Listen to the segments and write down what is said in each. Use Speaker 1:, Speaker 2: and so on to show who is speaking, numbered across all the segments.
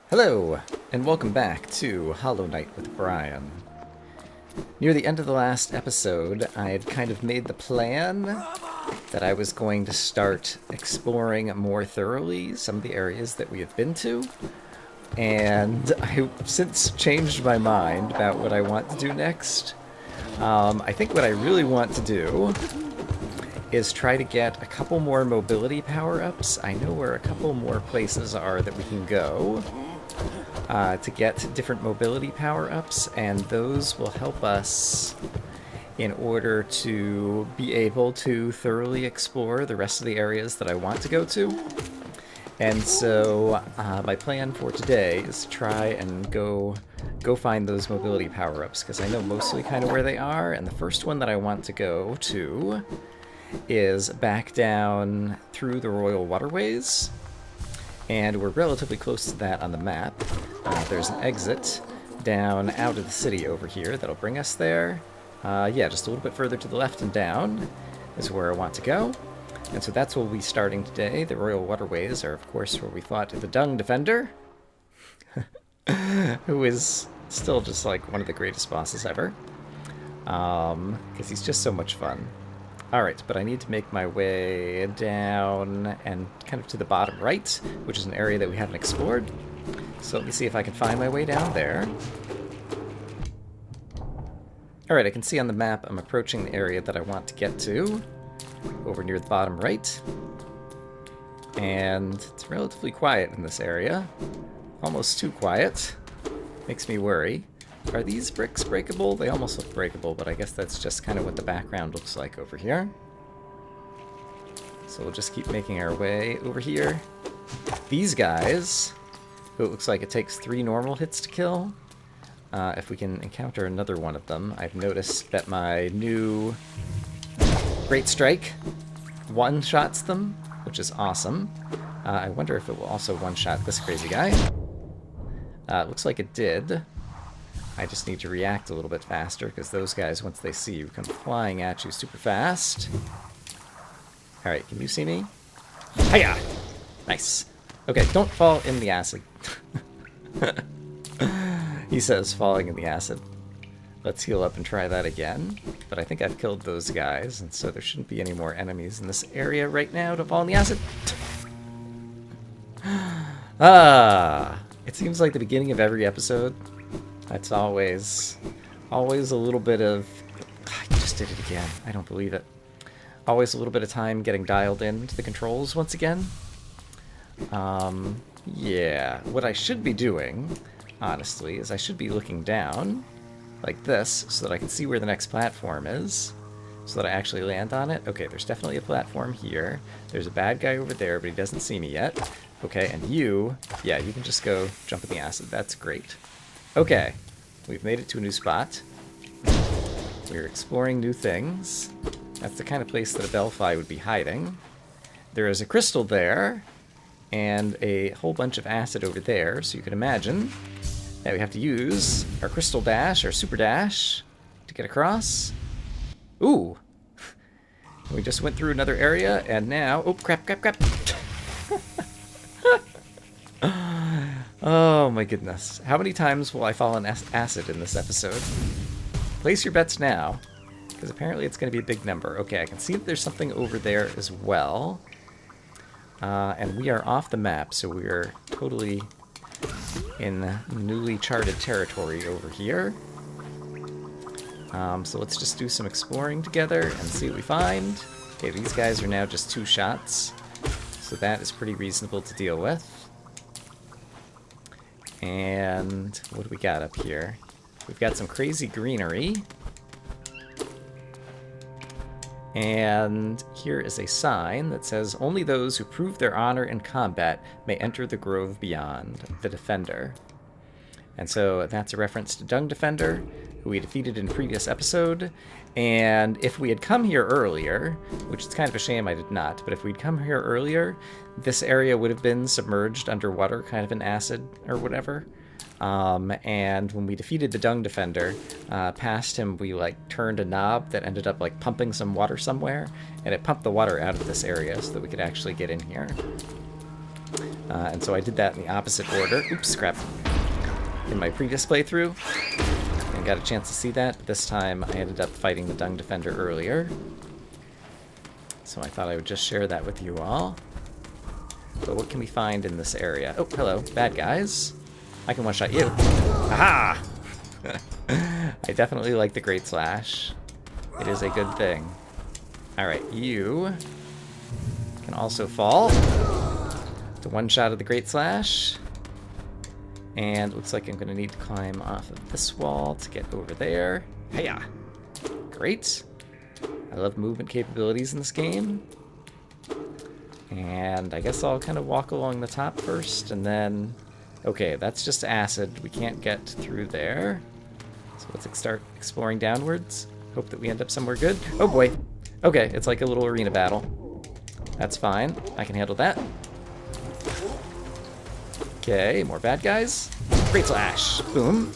Speaker 1: Hello, and welcome back to Hallownest with Brian. Near the end of the last episode, I had kind of made the plan that I was going to start exploring more thoroughly some of the areas that we have been to, and I've since changed my mind about what I want to do next. I think what I really want to do is try to get a couple more mobility power-ups. I know where a couple more places are that we can go to get different mobility power-ups, and those will help us in order to be able to thoroughly explore the rest of the areas that I want to go to. And so my plan for today is to try and go find those mobility power-ups, because I know mostly kind of where they are, and the first one that I want to go to is back down through the Royal Waterways, and we're relatively close to that on the map. There's an exit down out of the city over here that'll bring us there. Yeah, just a little bit further to the left and down is where I want to go. And so that's where we'll be starting today. The Royal Waterways are, of course, where we fought the Dung Defender, who is still just like one of the greatest bosses ever, because he's just so much fun. Alright, but I need to make my way down and kind of to the bottom right, which is an area that we haven't explored. So let me see if I can find my way down there. Alright, I can see on the map I'm approaching the area that I want to get to, over near the bottom right. And it's relatively quiet in this area. Almost too quiet. Makes me worry. Are these bricks breakable? They almost look breakable, but I guess that's just kind of what the background looks like over here. So we'll just keep making our way over here. These guys, who it looks like it takes 3 normal hits to kill. If we can encounter another one of them, I've noticed that my new Great Strike one-shots them, which is awesome. I wonder if it will also one-shot this crazy guy. It looks like it did. I just need to react a little bit faster, because those guys, once they see you, come flying at you super fast. Alright, can you see me? Hiya! Nice. Okay, don't fall in the acid. He says falling in the acid. Let's heal up and try that again. But I think I've killed those guys, and so there shouldn't be any more enemies in this area right now to fall in the acid. It seems like the beginning of every episode, that's always a little bit of... I just did it again. I don't believe it. Always a little bit of time getting dialed into the controls once again. Yeah. What I should be doing, honestly, is I should be looking down like this so that I can see where the next platform is, so that I actually land on it. Okay, there's definitely a platform here. There's a bad guy over there, but he doesn't see me yet. Okay, and you, yeah, you can just go jump in the acid. That's great. Okay, we've made it to a new spot. We're exploring new things. That's the kind of place that a Bellfly would be hiding. There is a crystal there, and a whole bunch of acid over there, so you can imagine that we have to use our crystal dash, our super dash, to get across. Ooh! We just went through another area, and now... Oh, crap. Oh my goodness. How many times will I fall in acid in this episode? Place your bets now, because apparently it's going to be a big number. Okay, I can see that there's something over there as well. And we are off the map, so we are totally in newly charted territory over here. So let's just do some exploring together and see what we find. Okay, these guys are now just 2 shots, so that is pretty reasonable to deal with. And what do we got up here? We've got some crazy greenery. And here is a sign that says, "Only those who prove their honor in combat may enter the grove beyond, the Defender." And so that's a reference to Dung Defender, who we defeated in a previous episode. And if we had come here earlier, which is kind of a shame I did not, but if we'd come here earlier, this area would have been submerged underwater, kind of in acid or whatever. And when we defeated the Dung Defender, past him we turned a knob that ended up pumping some water somewhere, and it pumped the water out of this area so that we could actually get in here. And so I did that in the opposite order. Oops, crap. In my previous playthrough. And got a chance to see that. This time I ended up fighting the Dung Defender earlier. So I thought I would just share that with you all. But what can we find in this area? Oh, hello, bad guys. I can one-shot you. Aha! I definitely like the Great Slash. It is a good thing. Alright, you can also fall. The one shot of the Great Slash. And looks like I'm going to need to climb off of this wall to get over there. Hiya! Great. I love movement capabilities in this game. And I guess I'll kind of walk along the top first, and then... Okay, that's just acid. We can't get through there. So let's start exploring downwards. Hope that we end up somewhere good. Oh boy! Okay, it's like a little arena battle. That's fine. I can handle that. Okay, more bad guys. Great Slash. Boom.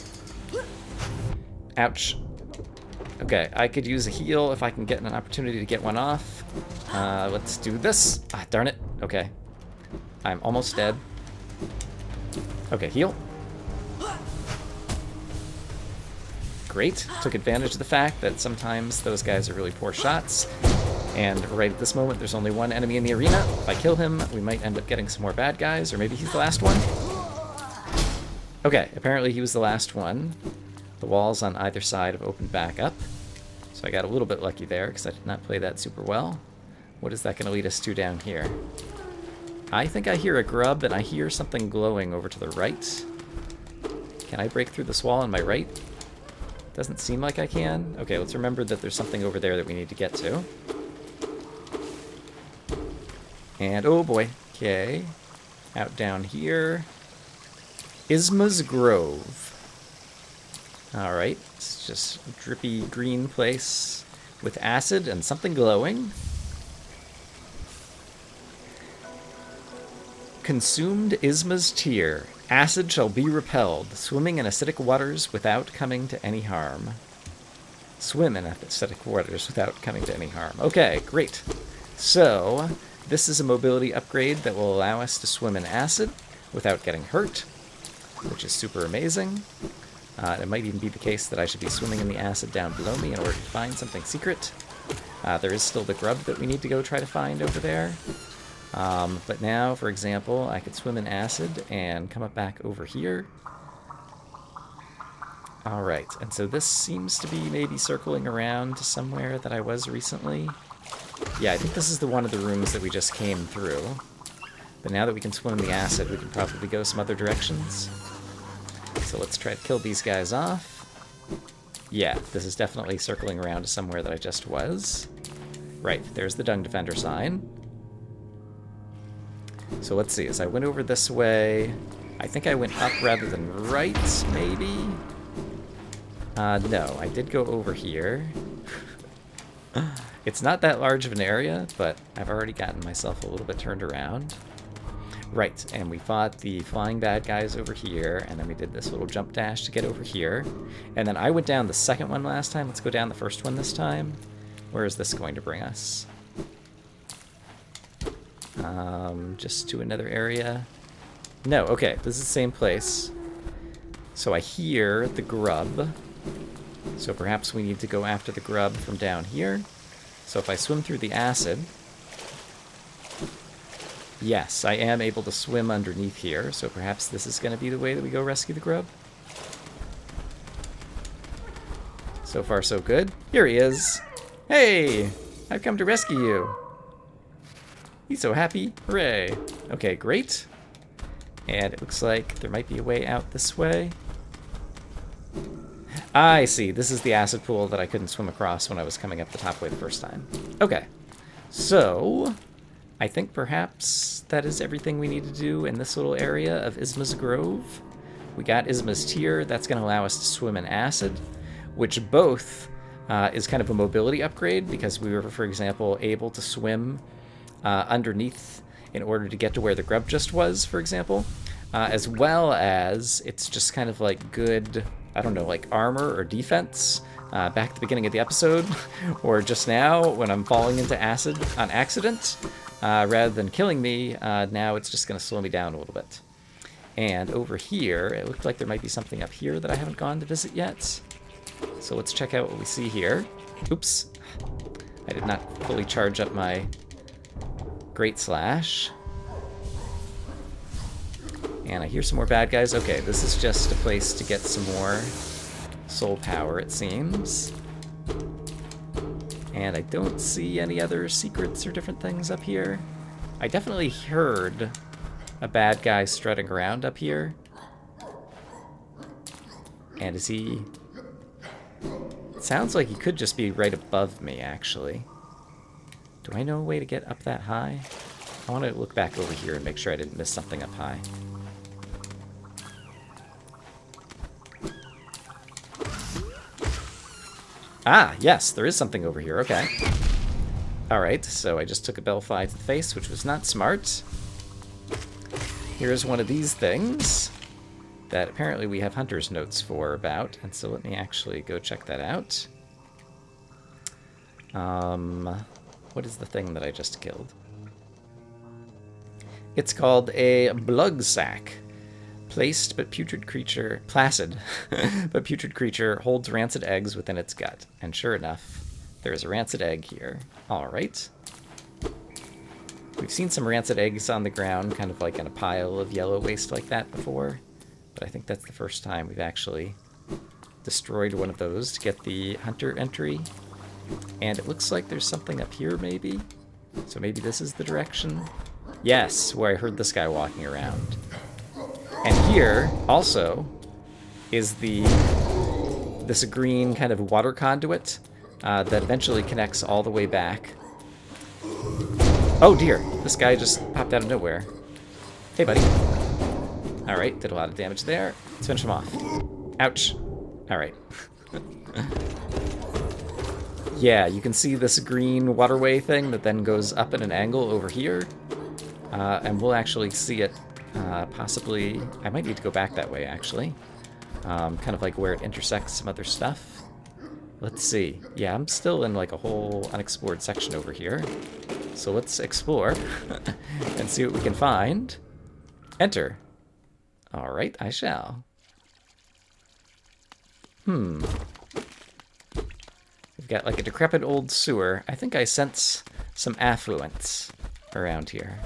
Speaker 1: Ouch. Okay, I could use a heal if I can get an opportunity to get one off. Let's do this. Ah, darn it. Okay. I'm almost dead. Okay, heal. Great. Took advantage of the fact that sometimes those guys are really poor shots. And right at this moment, there's only one enemy in the arena. If I kill him, we might end up getting some more bad guys, or maybe he's the last one. Okay, apparently he was the last one. The walls on either side have opened back up. So I got a little bit lucky there, because I did not play that super well. What is that going to lead us to down here? I think I hear a grub, and I hear something glowing over to the right. Can I break through this wall on my right? Doesn't seem like I can. Okay, let's remember that there's something over there that we need to get to. And, oh boy, okay. Out down here. Isma's Grove. Alright, it's just a drippy green place with acid and something glowing. Consumed Isma's tear. Acid shall be repelled, swimming in acidic waters without coming to any harm. Swim in acidic waters without coming to any harm. Okay, great. So, this is a mobility upgrade that will allow us to swim in acid without getting hurt, which is super amazing. It might even be the case that I should be swimming in the acid down below me in order to find something secret. There is still the grub that we need to go try to find over there. But now, for example, I could swim in acid and come up back over here. Alright, and so this seems to be maybe circling around to somewhere that I was recently. Yeah, I think this is the one of the rooms that we just came through. But now that we can swim in the acid, we can probably go some other directions. So let's try to kill these guys off. Yeah, this is definitely circling around to somewhere that I just was. Right, there's the Dung Defender sign. So let's see, as I went over this way, I think I went up rather than right, maybe? No, I did go over here. It's not that large of an area, but I've already gotten myself a little bit turned around. Right, and we fought the flying bad guys over here, and then we did this little jump dash to get over here. And then I went down the second one last time. Let's go down the first one this time. Where is this going to bring us? Just to another area. No, okay, this is the same place. So I hear the grub. So perhaps we need to go after the grub from down here. So if I swim through the acid... Yes, I am able to swim underneath here, so perhaps this is going to be the way that we go rescue the grub. So far, so good. Here he is. Hey! I've come to rescue you. He's so happy. Hooray. Okay, great. And it looks like there might be a way out this way. I see. This is the acid pool that I couldn't swim across when I was coming up the top way the first time. Okay. So, I think perhaps that is everything we need to do in this little area of Isma's Grove. We got Isma's Tear. That's going to allow us to swim in acid, which both is kind of a mobility upgrade because we were, for example, able to swim underneath in order to get to where the grub just was, for example, as well as it's just kind of like good, I don't know, like armor or defense back at the beginning of the episode or just now when I'm falling into acid on accident. rather than killing me, now it's just going to slow me down a little bit. And over here, it looked like there might be something up here that I haven't gone to visit yet. So let's check out what we see here. Oops. I did not fully charge up my Great Slash. And I hear some more bad guys. Okay, this is just a place to get some more soul power, it seems. And I don't see any other secrets or different things up here. I definitely heard a bad guy strutting around up here. And is he... It sounds like he could just be right above me, actually. Do I know a way to get up that high? I want to look back over here and make sure I didn't miss something up high. Ah, yes, there is something over here. Okay. Alright, so I just took a bellfly to the face, which was not smart. Here's one of these things that apparently we have hunter's notes for about, and so let me actually go check that out. What is the thing that I just killed? It's called a blug sack. Placed but putrid creature, placid, but putrid creature holds rancid eggs within its gut. And sure enough, there is a rancid egg here. All right. We've seen some rancid eggs on the ground, kind of like in a pile of yellow waste like that before. But I think that's the first time we've actually destroyed one of those to get the hunter entry. And it looks like there's something up here, maybe? So maybe this is the direction? Yes, where I heard this guy walking around. And here, also, is this green kind of water conduit that eventually connects all the way back. Oh dear, this guy just popped out of nowhere. Hey, buddy. Alright, did a lot of damage there. Let's finish him off. Ouch. Alright. Yeah, you can see this green waterway thing that then goes up at an angle over here. And we'll actually see it possibly... I might need to go back that way, actually. Kind of like where it intersects some other stuff. Let's see. Yeah, I'm still in like a whole unexplored section over here. So let's explore and see what we can find. Enter. Alright, I shall. We've got like a decrepit old sewer. I think I sense some affluence around here.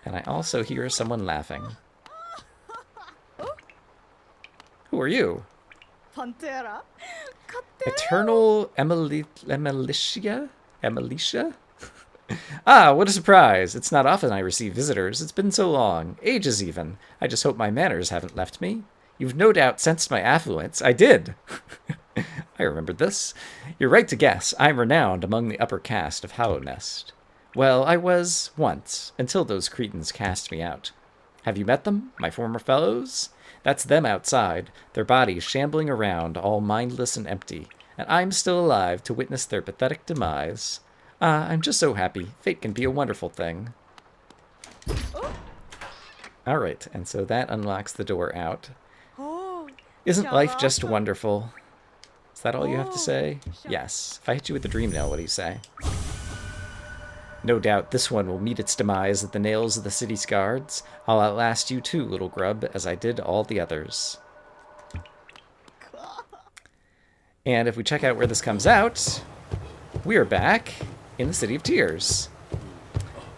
Speaker 1: And I also hear someone laughing. Who are you?
Speaker 2: Pantera.
Speaker 1: Eternal Emilicia? Emilicia? Ah, what a surprise. It's not often I receive visitors. It's been so long. Ages even. I just hope my manners haven't left me. You've no doubt sensed my affluence. I did. I remembered this. You're right to guess. I'm renowned among the upper caste of Hallownest. Well, I was once, until those cretins cast me out. Have you met them, my former fellows? That's them outside, their bodies shambling around, all mindless and empty, and I'm still alive to witness their pathetic demise. Ah, I'm just so happy. Fate can be a wonderful thing. Alright, and so that unlocks the door out. Isn't life just wonderful? Is that all you have to say? Yes. If I hit you with the dream nail, what do you say? No doubt this one will meet its demise at the nails of the city's guards. I'll outlast you too, little grub, as I did all the others. And if we check out where this comes out, we are back in the City of Tears.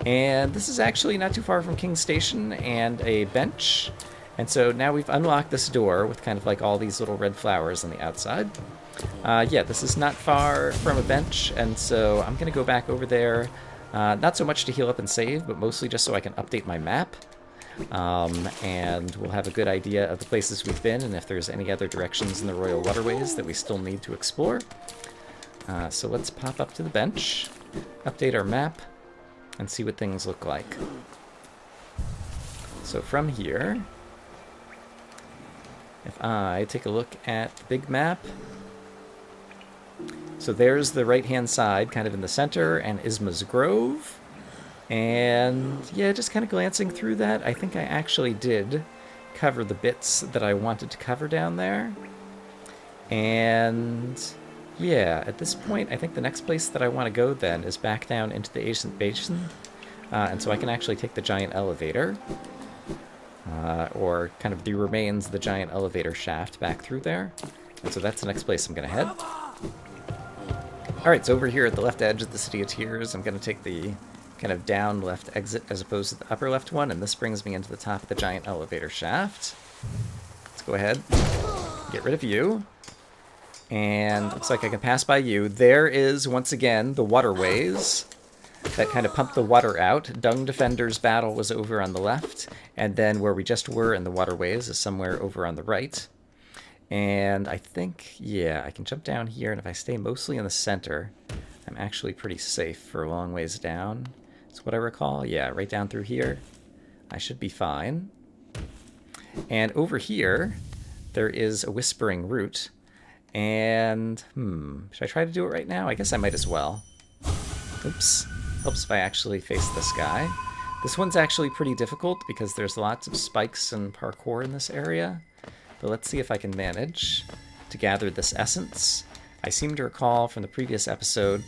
Speaker 1: And this is actually not too far from King's Station and a bench. And so now we've unlocked this door with kind of like all these little red flowers on the outside. Yeah, this is not far from a bench, and so I'm going to go back over there. Not so much to heal up and save, but mostly just so I can update my map. And we'll have a good idea of the places we've been and if there's any other directions in the Royal Waterways that we still need to explore. So let's pop up to the bench, update our map, and see what things look like. So from here, if I take a look at the big map, so there's the right-hand side, kind of in the center, and Isma's Grove. And yeah, just kind of glancing through that, I think I actually did cover the bits that I wanted to cover down there. And Yeah, at this point, I think the next place that I want to go then is back down into the ancient basin. And so I can actually take the giant elevator, or kind of the remains of the giant elevator shaft back through there. And so that's the next place I'm going to head. Alright, so over here at the left edge of the City of Tears, I'm going to take the kind of down left exit as opposed to the upper left one, and this brings me into the top of the giant elevator shaft. Let's go ahead, get rid of you. And looks like I can pass by you. There is, once again, the Waterways that kind of pump the water out. Dung Defender's battle was over on the left, and then where we just were in the Waterways is somewhere over on the right. And I think, yeah, I can jump down here, and if I stay mostly in the center, I'm actually pretty safe for a long ways down. That's what I recall. Yeah, right down through here. I should be fine. And over here, there is a Whispering Root. And, should I try to do it right now? I guess I might as well. Oops. Helps if I actually face this guy. This one's actually pretty difficult because there's lots of spikes and parkour in this area. But let's see if I can manage to gather this essence. I seem to recall from the previous episode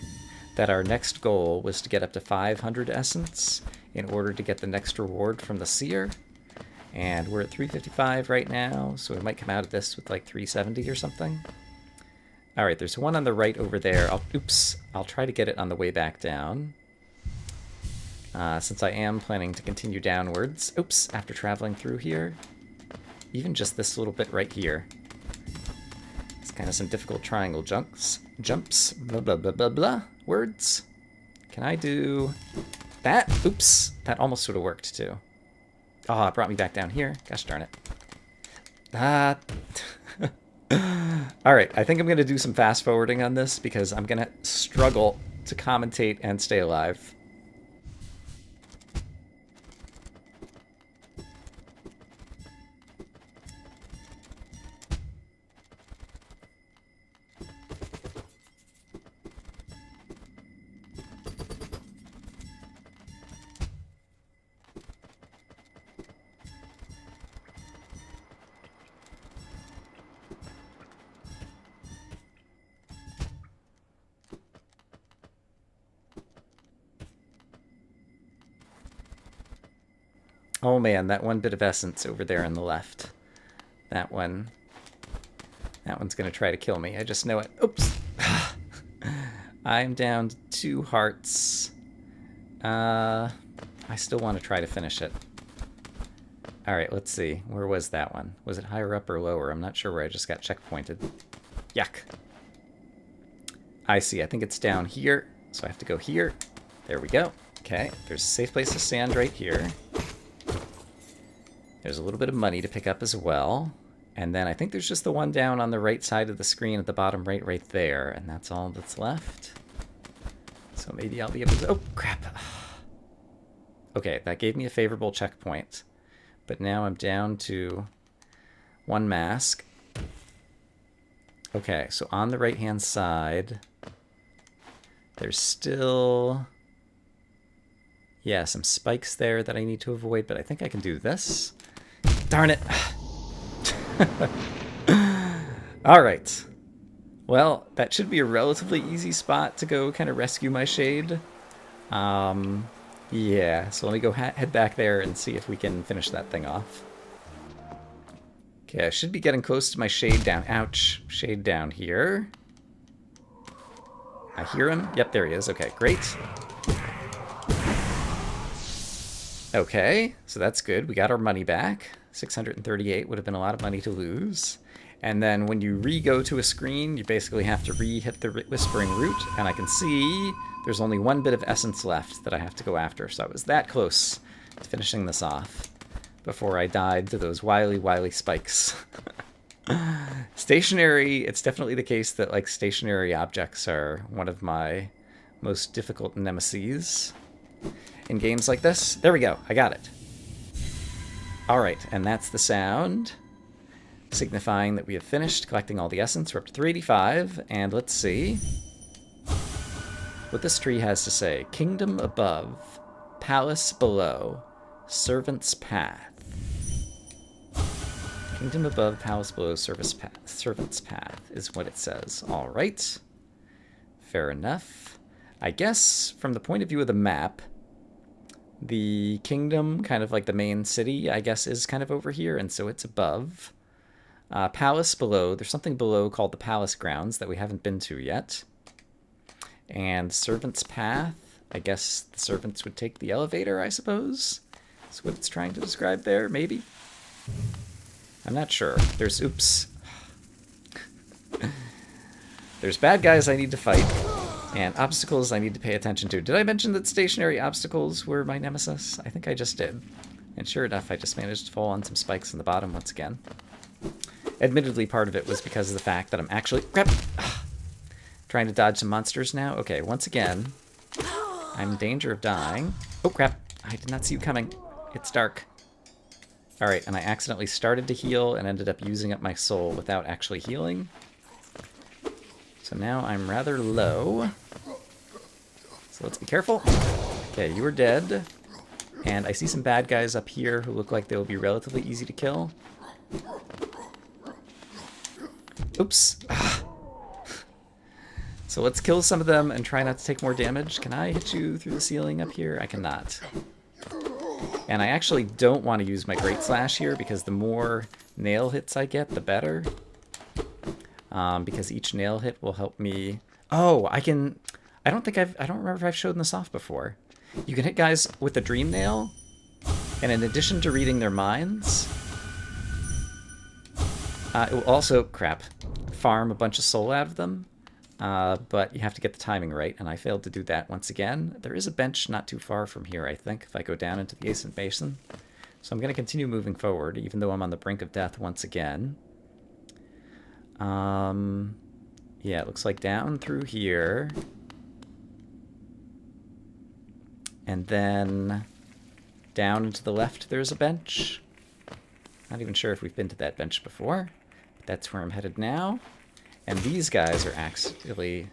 Speaker 1: that our next goal was to get up to 500 essence in order to get the next reward from the seer. And we're at 355 right now, so we might come out of this with like 370 or something. Alright, there's one on the right over there. I'll try to get it on the way back down. Since I am planning to continue downwards. Oops, after traveling through here. Even just this little bit right here. It's kind of some difficult triangle jumps. Blah, blah, blah, blah, blah. Words. Can I do that? Oops, that almost would have worked too. Oh, it brought me back down here. Gosh darn it. Alright, I think I'm going to do some fast forwarding on this because I'm going to struggle to commentate and stay alive. Oh man, that one bit of essence over there on the left. That one's gonna try to kill me. I just know it. Oops! I'm down to 2 hearts. I still want to try to finish it. Alright, let's see. Where was that one? Was it higher up or lower? I'm not sure where I just got checkpointed. Yuck. I see. I think it's down here, so I have to go here. There we go. Okay, there's a safe place to stand right here. There's a little bit of money to pick up as well. And then I think there's just the one down on the right side of the screen at the bottom right there. And that's all that's left. So maybe I'll be able to... Oh, crap. Okay, that gave me a favorable checkpoint. But now I'm down to 1 mask. Okay, so on the right-hand side, there's still... yeah, some spikes there that I need to avoid, but I think I can do this. Darn it. Alright. Well, that should be a relatively easy spot to go kind of rescue my shade. Yeah, so let me go head back there and see if we can finish that thing off. Okay, I should be getting close to my shade down. Ouch. Shade down here. I hear him. Yep, there he is. Okay, great. Okay, so that's good. We got our money back. 638 would have been a lot of money to lose. And then when you re-go to a screen, you basically have to re-hit the Whispering Root. And I can see there's only 1 bit of essence left that I have to go after. So I was that close to finishing this off before I died to those wily spikes. Stationary, it's definitely the case that like stationary objects are one of my most difficult nemeses in games like this. There we go, I got it. Alright, and that's the sound, signifying that we have finished collecting all the essence. We're up to 385, and let's see what this tree has to say. Kingdom above, palace below, servant's path. Kingdom above, palace below, servant's path is what it says. Alright. Fair enough. I guess from the point of view of the map, the kingdom, kind of like the main city, I guess is kind of over here, and so it's above. Palace below. There's something below called the Palace Grounds that we haven't been to yet. And Servant's Path. I guess the servants would take the elevator, I suppose. That's what it's trying to describe there, maybe? I'm not sure. There's... oops. There's bad guys I need to fight, and obstacles I need to pay attention to. Did I mention that stationary obstacles were my nemesis? I think I just did. And sure enough, I just managed to fall on some spikes in the bottom once again. Admittedly, part of it was because of the fact that I'm actually... crap! Trying to dodge some monsters now. Okay, once again, I'm in danger of dying. Oh, crap. I did not see you coming. It's dark. Alright, and I accidentally started to heal and ended up using up my soul without actually healing. So now I'm rather low. So let's be careful. Okay, you are dead. And I see some bad guys up here who look like they will be relatively easy to kill. Oops. So let's kill some of them and try not to take more damage. Can I hit you through the ceiling up here? I cannot. And I actually don't want to use my Great Slash here because the more nail hits I get, the better. Because each nail hit will help me... Oh, I can... I don't remember if I've shown this off before. You can hit guys with the Dream Nail, and in addition to reading their minds, it will also, farm a bunch of soul out of them. But you have to get the timing right, and I failed to do that once again. There is a bench not too far from here, I think, if I go down into the Basin. So I'm going to continue moving forward, even though I'm on the brink of death once again. Yeah, it looks like down through here. And then down and to the left there's a bench. Not even sure if we've been to that bench before, but that's where I'm headed now. And these guys are actually,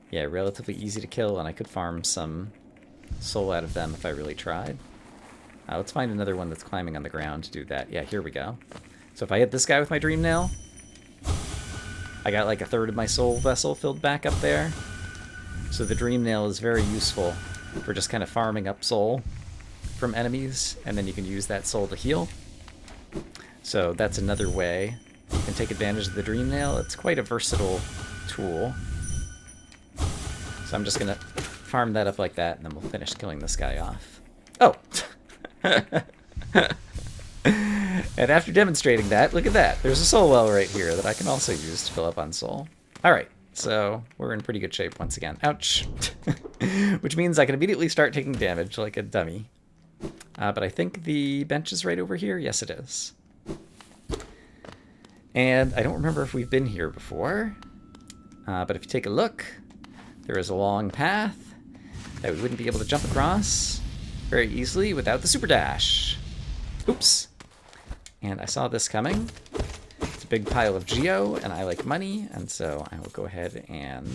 Speaker 1: yeah, relatively easy to kill, and I could farm some soul out of them if I really tried. Let's find another one that's climbing on the ground to do that. Yeah, here we go. So if I hit this guy with my Dream Nail, I got like a third of my soul vessel filled back up there. So the Dream Nail is very useful for just kind of farming up soul from enemies, and then you can use that soul to heal. So that's another way you can take advantage of the Dream Nail. It's quite a versatile tool. So I'm just going to farm that up like that, and then we'll finish killing this guy off. Oh! And after demonstrating that, look at that. There's a soul well right here that I can also use to fill up on soul. Alright, so we're in pretty good shape once again. Ouch! Which means I can immediately start taking damage like a dummy. But I think the bench is right over here. Yes, it is. And I don't remember if we've been here before. But if you take a look, there is a long path that we wouldn't be able to jump across very easily without the super dash. Oops. And I saw this coming. It's a big pile of geo, and I like money, and so I will go ahead and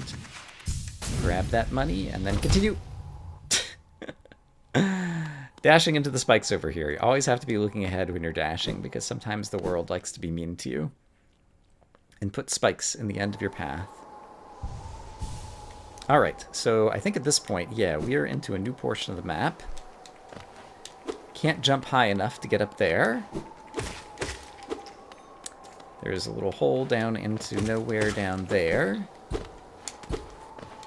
Speaker 1: grab that money and then continue dashing into the spikes over here. You always have to be looking ahead when you're dashing, because sometimes the world likes to be mean to you and put spikes in the end of your path. Alright, so I think at this point, yeah, we are into a new portion of the map. Can't jump high enough to get up there. There's a little hole down into nowhere down there.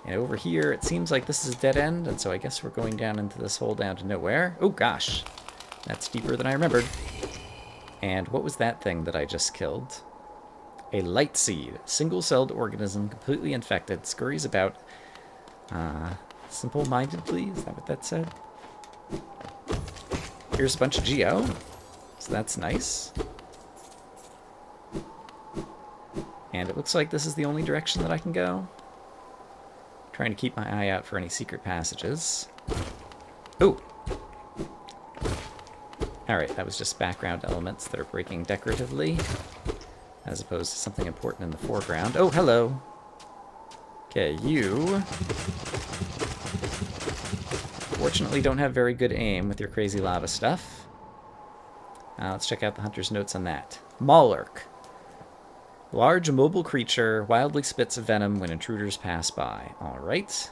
Speaker 1: And over here, it seems like this is a dead end, and so I guess we're going down into this hole down to nowhere. Oh gosh, that's deeper than I remembered. And what was that thing that I just killed? A light seed, single-celled organism, completely infected, scurries about simple-mindedly. Is that what that said? Here's a bunch of geo, so that's nice. And it looks like this is the only direction that I can go. Trying to keep my eye out for any secret passages. Ooh! Alright, that was just background elements that are breaking decoratively, as opposed to something important in the foreground. Oh, hello! Okay, you fortunately don't have very good aim with your crazy lava stuff. Let's check out the hunter's notes on that. Monarch. Large mobile creature wildly spits venom when intruders pass by. Alright.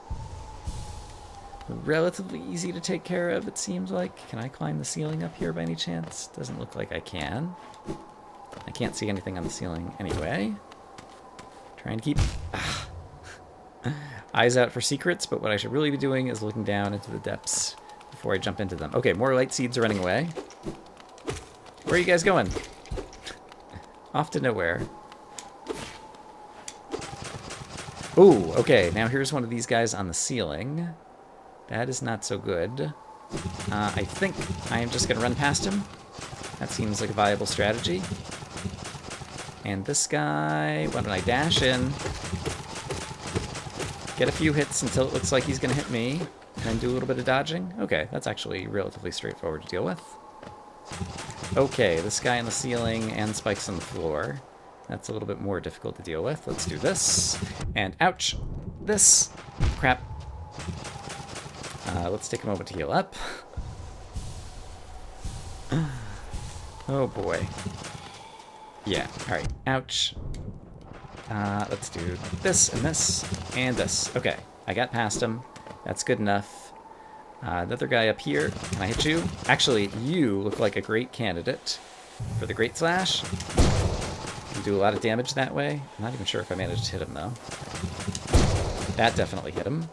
Speaker 1: Relatively easy to take care of, it seems like. Can I climb the ceiling up here by any chance? Doesn't look like I can. I can't see anything on the ceiling anyway. Trying to keep eyes out for secrets, but what I should really be doing is looking down into the depths before I jump into them. Okay, more light seeds are running away. Where are you guys going? Off to nowhere. Ooh, okay, now here's one of these guys on the ceiling. That is not so good. I think I am just going to run past him. That seems like a viable strategy. And this guy, why don't I dash in? Get a few hits until it looks like he's going to hit me, and then do a little bit of dodging. Okay, that's actually relatively straightforward to deal with. Okay, this guy on the ceiling and spikes on the floor. That's a little bit more difficult to deal with. Let's do this. And ouch! This! Crap. Let's take a moment to heal up. Oh boy. Yeah, alright. Ouch. Let's do this and this and this. Okay, I got past him. That's good enough. Another guy up here. Can I hit you? Actually, you look like a great candidate for the Great Slash. You do a lot of damage that way. I'm not even sure if I managed to hit him, though. That definitely hit him.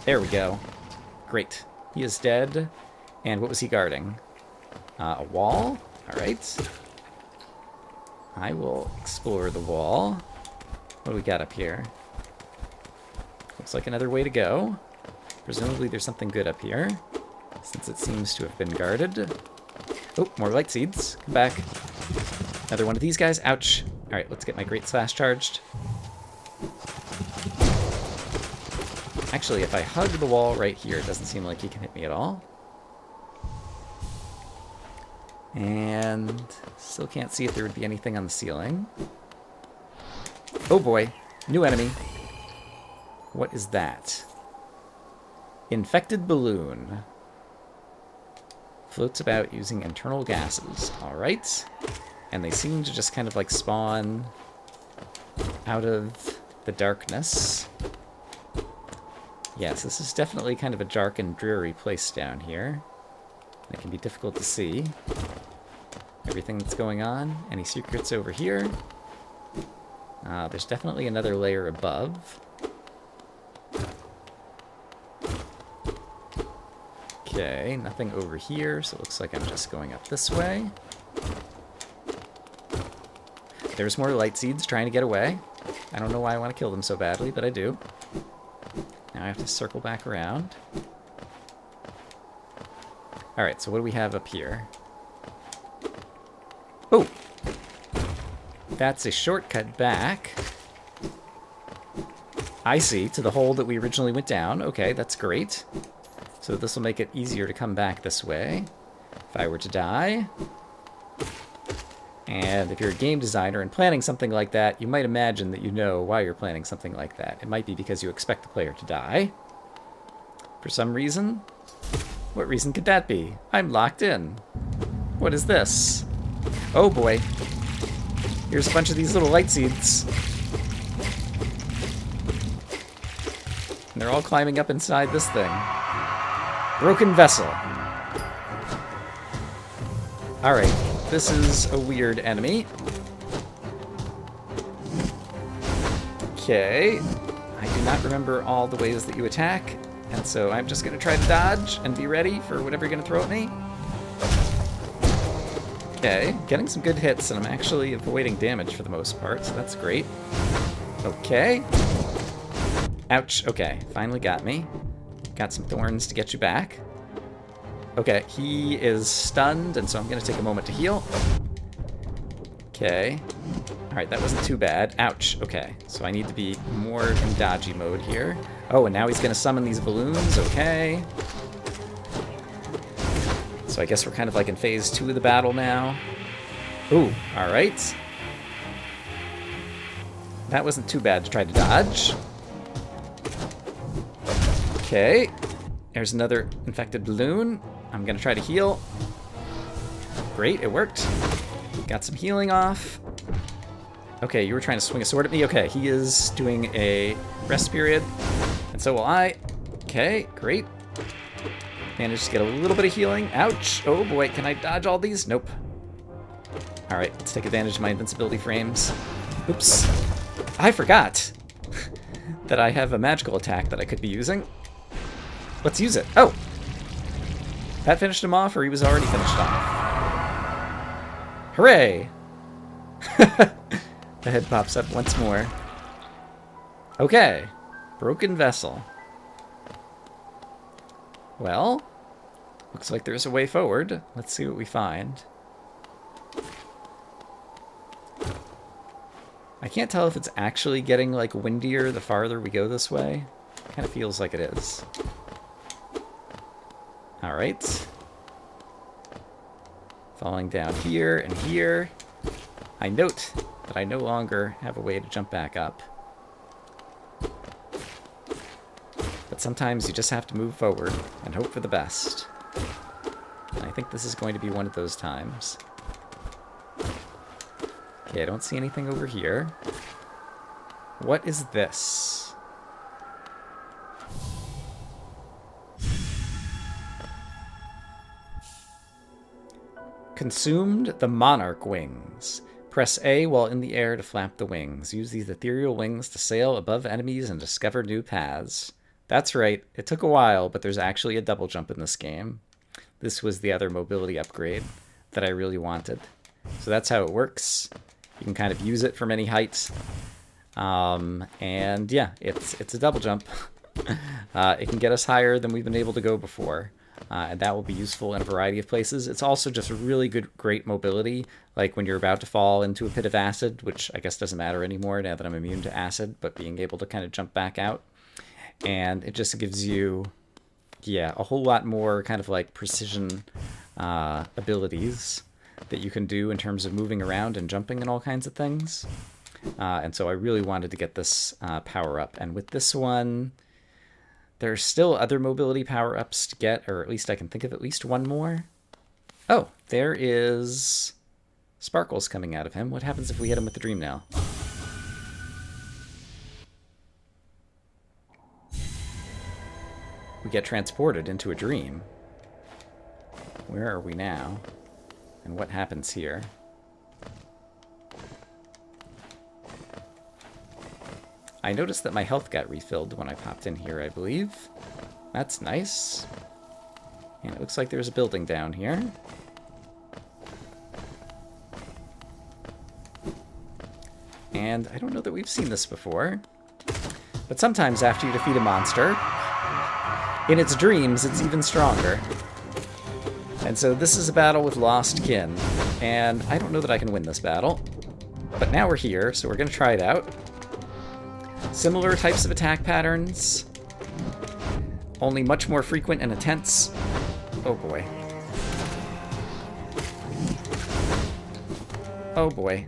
Speaker 1: There we go. Great. He is dead. And what was he guarding? A wall? Alright. I will explore the wall. What do we got up here? Looks like another way to go. Presumably there's something good up here, since it seems to have been guarded. Oh, more light seeds. Come back. Another one of these guys. Ouch. Alright, let's get my Great Slash charged. Actually, if I hug the wall right here, it doesn't seem like he can hit me at all. And still can't see if there would be anything on the ceiling. Oh boy, new enemy. What is that? Infected balloon. Floats about using internal gases. Alright. And they seem to just kind of like spawn out of the darkness. Yes, this is definitely kind of a dark and dreary place down here. It can be difficult to see everything that's going on. Any secrets over here? There's definitely another layer above. Okay, nothing over here, so it looks like I'm just going up this way. There's more light seeds trying to get away. I don't know why I want to kill them so badly, but I do. Now I have to circle back around. Alright, so what do we have up here? Oh! That's a shortcut back. I see, to the hole that we originally went down. Okay, that's great. So this will make it easier to come back this way if I were to die. And if you're a game designer and planning something like that, you might imagine that you know why you're planning something like that. It might be because you expect the player to die for some reason. What reason could that be? I'm locked in. What is this? Oh boy. Here's a bunch of these little light seeds. And they're all climbing up inside this thing. Broken vessel. Alright, this is a weird enemy. Okay. I do not remember all the ways that you attack, and so I'm just going to try to dodge and be ready for whatever you're going to throw at me. Okay, getting some good hits, and I'm actually avoiding damage for the most part, so that's great. Okay. Ouch, okay, finally got me. Got some thorns to get you back. Okay, he is stunned, and so I'm going to take a moment to heal. Okay. Alright, that wasn't too bad. Ouch, okay. So I need to be more in dodgy mode here. Oh, and now he's going to summon these balloons, okay. So I guess we're kind of like in phase 2 of the battle now. Ooh, alright. That wasn't too bad to try to dodge. Okay. There's another infected balloon. I'm gonna try to heal. Great, it worked. Got some healing off. Okay, you were trying to swing a sword at me. Okay, he is doing a rest period, and so will I. Okay, great. Managed to get a little bit of healing. Ouch. Oh boy, can I dodge all these? Nope. Alright, let's take advantage of my invincibility frames. Oops. I forgot that I have a magical attack that I could be using. Let's use it. Oh! That finished him off, or he was already finished off? Hooray! The head pops up once more. Okay. Broken vessel. Well, looks like there's a way forward. Let's see what we find. I can't tell if it's actually getting, like, windier the farther we go this way. Kind of feels like it is. Alright. Falling down here and here. I note that I no longer have a way to jump back up. But sometimes you just have to move forward and hope for the best. And I think this is going to be one of those times. Okay, I don't see anything over here. What is this? Consumed the Monarch Wings. Press A while in the air to flap the wings. Use these ethereal wings to sail above enemies and discover new paths. That's right, it took a while, but there's actually a double jump in this game. This was the other mobility upgrade that I really wanted. So that's how it works. You can kind of use it from any height. And yeah, it's a double jump. It can get us higher than we've been able to go before. And that will be useful in a variety of places. It's also just really great mobility, like when you're about to fall into a pit of acid, which I guess doesn't matter anymore now that I'm immune to acid, but being able to kind of jump back out. And it just gives you, yeah, a whole lot more kind of like precision abilities that you can do in terms of moving around and jumping and all kinds of things. And so I really wanted to get this power up. And with this one, there's still other mobility power-ups to get, or at least I can think of at least one more. Oh, there is sparkles coming out of him. What happens if we hit him with the dream nail? We get transported into a dream. Where are we now? And what happens here? I noticed that my health got refilled when I popped in here, I believe. That's nice. And it looks like there's a building down here. And I don't know that we've seen this before. But sometimes after you defeat a monster, in its dreams, it's even stronger. And so this is a battle with lost kin. And I don't know that I can win this battle. But now we're here, so we're going to try it out. Similar types of attack patterns, only much more frequent and intense. Oh boy. Oh boy.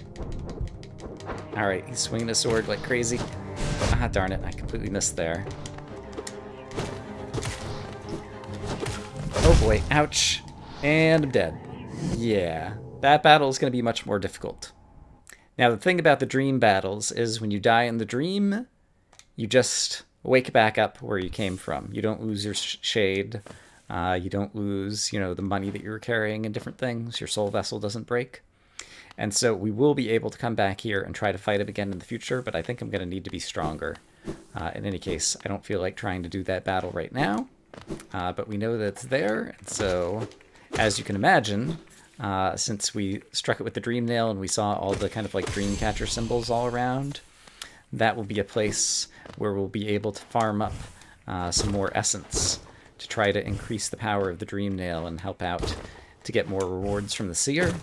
Speaker 1: Alright, he's swinging his sword like crazy. Ah, darn it, I completely missed there. Oh boy, ouch. And I'm dead. Yeah, that battle is going to be much more difficult. Now, the thing about the dream battles is when you die in the dream, you just wake back up where you came from. You don't lose your shade. You don't lose, the money that you were carrying and different things. Your soul vessel doesn't break. And so we will be able to come back here and try to fight it again in the future, but I think I'm going to need to be stronger. In any case, I don't feel like trying to do that battle right now, but we know that it's there. And so, as you can imagine, since we struck it with the dream nail and we saw all the kind of like dream catcher symbols all around, that will be a place where we'll be able to farm up some more essence to try to increase the power of the dream nail and help out to get more rewards from the seer.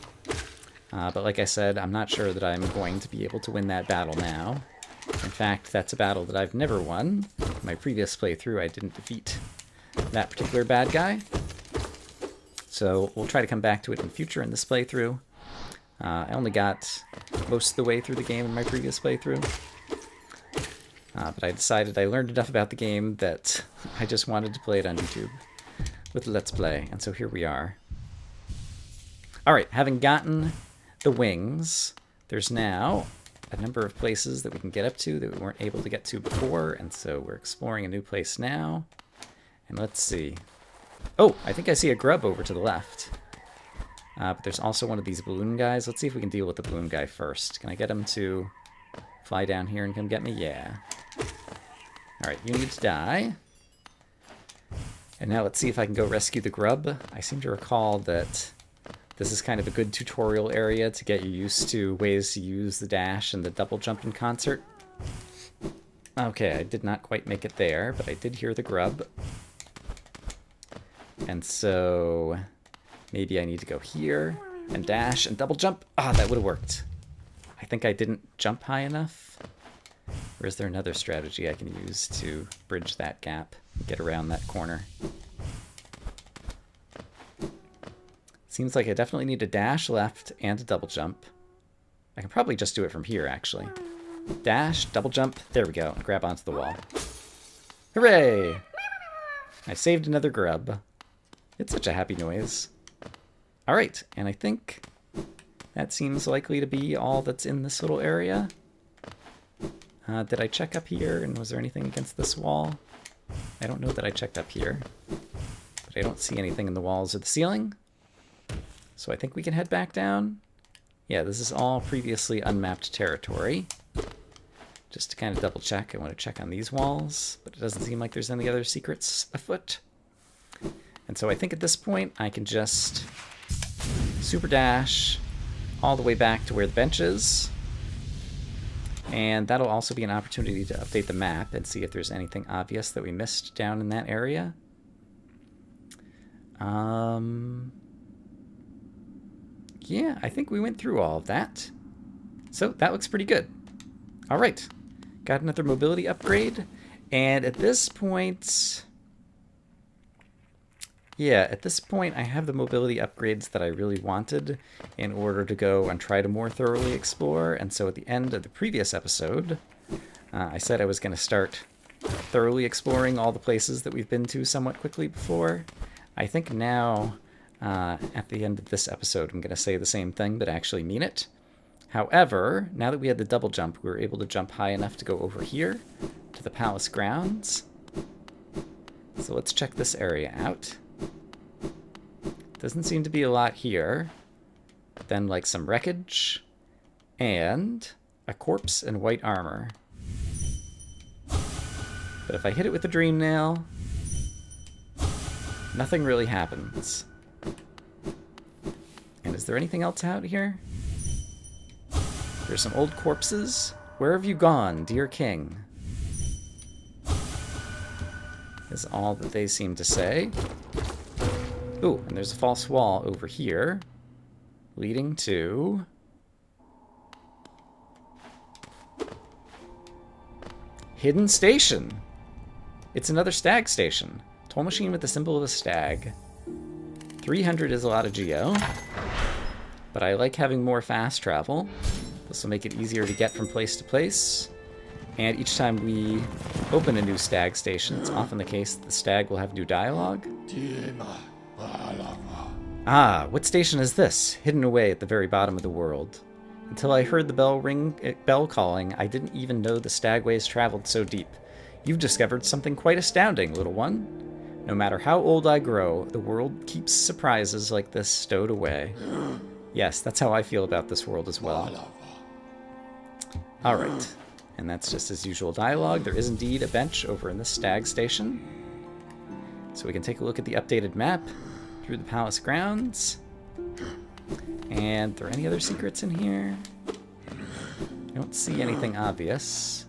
Speaker 1: But like I said, I'm not sure that I'm going to be able to win that battle now. In fact, that's a battle that I've never won. In my previous playthrough, I didn't defeat that particular bad guy. So we'll try to come back to it in the future in this playthrough. I only got most of the way through the game in my previous playthrough. But I decided I learned enough about the game that I just wanted to play it on YouTube with Let's Play. And so here we are. Alright, having gotten the wings, there's now a number of places that we can get up to that we weren't able to get to before, and so we're exploring a new place now. And let's see. Oh, I think I see a grub over to the left. But there's also one of these balloon guys. Let's see if we can deal with the balloon guy first. Can I get him to fly down here and come get me? Yeah. Alright, you need to die. And now let's see if I can go rescue the grub. I seem to recall that this is kind of a good tutorial area to get you used to ways to use the dash and the double jump in concert. Okay, I did not quite make it there, but I did hear the grub. And so maybe I need to go here and dash and double jump. Ah, that would have worked. I think I didn't jump high enough. Or is there another strategy I can use to bridge that gap, get around that corner? Seems like I definitely need to dash left and a double jump. I can probably just do it from here, actually. Dash, double jump, there we go, and grab onto the wall. Hooray! I saved another grub. It's such a happy noise. Alright, and I think that seems likely to be all that's in this little area. Did I check up here, and was there anything against this wall? I don't know that I checked up here. But I don't see anything in the walls or the ceiling. So I think we can head back down. Yeah, this is all previously unmapped territory. Just to kind of double check, I want to check on these walls, but it doesn't seem like there's any other secrets afoot. And so I think at this point I can just super dash all the way back to where the bench is. And that'll also be an opportunity to update the map and see if there's anything obvious that we missed down in that area. Yeah, I think we went through all of that. So that looks pretty good. All right, got another mobility upgrade. And at this point, yeah, at this point I have the mobility upgrades that I really wanted in order to go and try to more thoroughly explore. And so at the end of the previous episode, I said I was going to start thoroughly exploring all the places that we've been to somewhat quickly before. I think now, at the end of this episode, I'm going to say the same thing, but actually mean it. However, now that we had the double jump, we were able to jump high enough to go over here to the palace grounds. So let's check this area out. Doesn't seem to be a lot here. Then like some wreckage and a corpse and white armor. But if I hit it with the dream nail, nothing really happens. And is there anything else out here? There's some old corpses. Where have you gone, dear king? Is all that they seem to say. Ooh, and there's a false wall over here, leading to hidden station. It's another stag station. Toll machine with the symbol of a stag. 300 is a lot of geo, but I like having more fast travel. This will make it easier to get from place to place. And each time we open a new stag station, it's often the case that the stag will have new dialogue. Ah, what station is this? Hidden away at the very bottom of the world. Until I heard the bell calling, I didn't even know the stagways traveled so deep. You've discovered something quite astounding, little one. No matter how old I grow, the world keeps surprises like this stowed away. Yes, that's how I feel about this world as well. Alright, and that's just as usual dialogue. There is indeed a bench over in the stag station. So we can take a look at the updated map through the palace grounds. And are there any other secrets in here? I don't see anything obvious.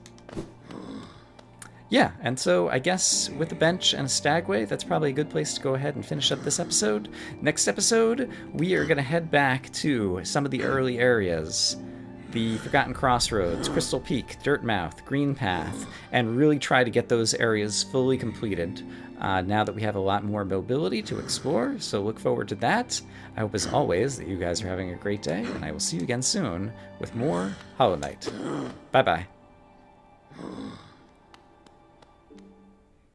Speaker 1: Yeah, and so I guess with a bench and a stagway, that's probably a good place to go ahead and finish up this episode. Next episode, we are going to head back to some of the early areas. The Forgotten Crossroads, Crystal Peak, Dirtmouth, Green Path, and really try to get those areas fully completed now that we have a lot more mobility to explore, so look forward to that. I hope as always that you guys are having a great day, and I will see you again soon with more Hollow Knight. Bye-bye.